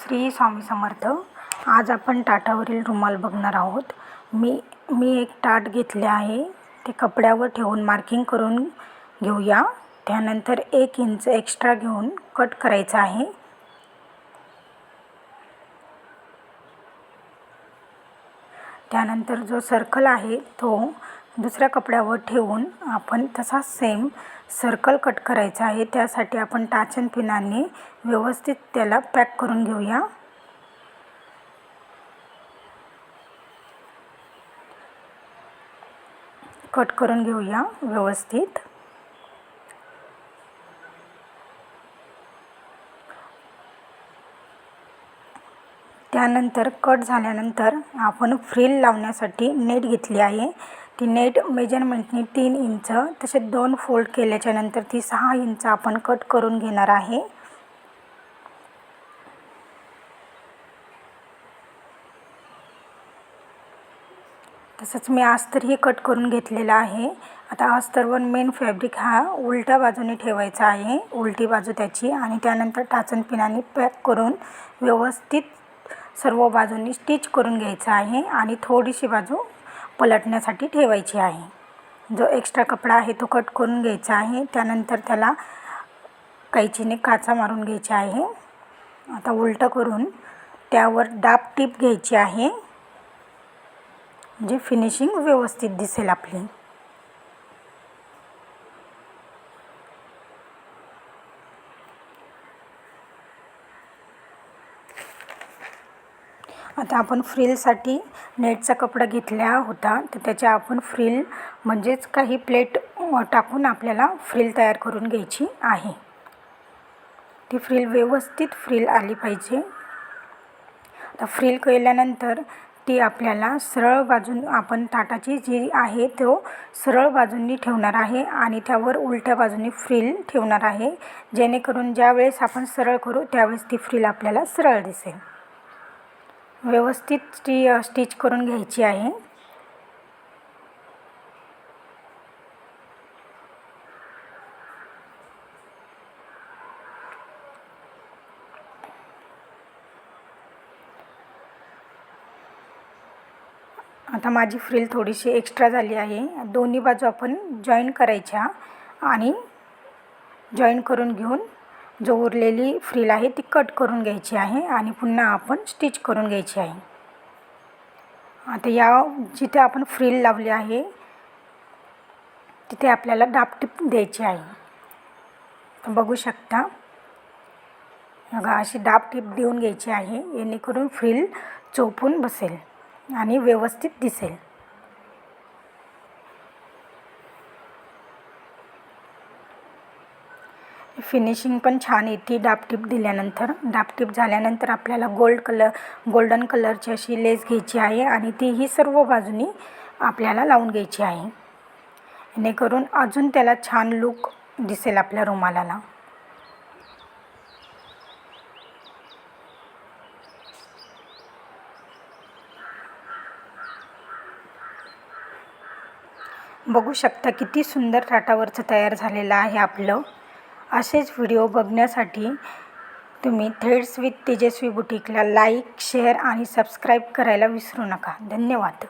श्री स्वामी समर्थ। आज आपण ताटावरील रुमाल बघणार आहोत। मी एक ताट घेतले आहे, ते कपड्यावर ठेवून मार्किंग करून घेऊया। त्यानंतर 1 इंच एक्स्ट्रा घेऊन कट करायचा आहे। त्यानंतर जो सर्कल आहे तो दुसऱ्या कपड्यावर ठेवून आपण तसा सेम सर्कल कट करायचा आहे। त्यासाठी आपण टाच अँड पिनाने व्यवस्थित त्याला पॅक करून घेऊया। कट करून घेऊया व्यवस्थित। त्यानंतर कट झाल्यानंतर आपण फ्रिल लावण्यासाठी नेट घेतली आहे। ती नेट मेजरमेंटने 3 इंच तसे 2 फोल्ड केल्याच्या नंतर ती 6 इंच आपण कट करून घेणार आहे। तसंच मी अस्तरही कट करून घेतलेला आहे। आता अस्तरवर मेन फॅब्रिक हा उलट्या बाजूने ठेवायचा आहे, उलटी बाजू त्याची, आणि त्यानंतर टाच अँड पिनाने पॅक करून व्यवस्थित सर्व बाजूंनी स्टिच करून घ्यायचा आहे आणि थोडीशी बाजू पलटण्यासाठी ठेवायची आहे। जो एक्स्ट्रा कपडा आहे तो कट करून घ्यायचा आहे। त्यानंतर त्याला कैचीने काचा मारून घ्यायची आहे। आता उलट करून त्यावर डाब टिप घ्यायची आहे, म्हणजे फिनिशिंग व्यवस्थित दिसेल आपली। आता आपण फ्रिलसाठी नेटचा कपडा घेतला होता, तर त्याच्या आपण फ्रिल म्हणजेच काही प्लेट टाकून आपल्याला फ्रिल तयार करून घ्यायची आहे। ती फ्रिल व्यवस्थित फ्रिल आली पाहिजे। आता फ्रिल केल्यानंतर ती आपल्याला सरळ बाजून आपण ताटाची जी आहे तो सरळ बाजूंनी ठेवणार आहे आणि त्यावर उलट्या बाजूनी फ्रिल ठेवणार आहे, जेणेकरून ज्या वेळेस आपण सरळ करू त्यावेळेस ती फ्रिल आपल्याला सरळ दिसेल। व्यवस्थित ती स्टिच करून घ्यायची आहे। आता माझी फ्रिल थोडीशी एक्स्ट्रा झाली आहे। दोन्ही बाजू आपण जॉईन करायच्या आणि जॉईन करून घेऊन जो उरलेली फ्रिल आहे ती कट करून घ्यायची आहे आणि पुन्हा आपण स्टिच करून घ्यायची आहे। आता या जिथे आपण फ्रिल लावली आहे तिथे आपल्याला डाब टिप द्यायची आहे। बघू शकता, बघा अशी डाब टिप देऊन घ्यायची आहे, जेणेकरून फ्रिल चोपून बसेल आणि व्यवस्थित दिसेल। फिनिशिंग पण छान येते डाब टिप दिल्यानंतर। डाब टिप झाल्यानंतर आपल्याला गोल्डन कलरची अशी लेस घ्यायची आहे आणि ती ही सर्व बाजूनी आपल्याला लावून घ्यायची आहे, जेणेकरून अजून त्याला छान लुक दिसेल आपल्या रुमालाला। बघू शकता किती सुंदर ताटावरचं तयार झालेलं आहे आपलं। असेच व्हिडिओ बघण्यासाठी तुम्ही थ्रेड्स विथ तेजस्वी बुटीकला लाईक, शेअर आणि सबस्क्राईब करायला विसरू नका। धन्यवाद।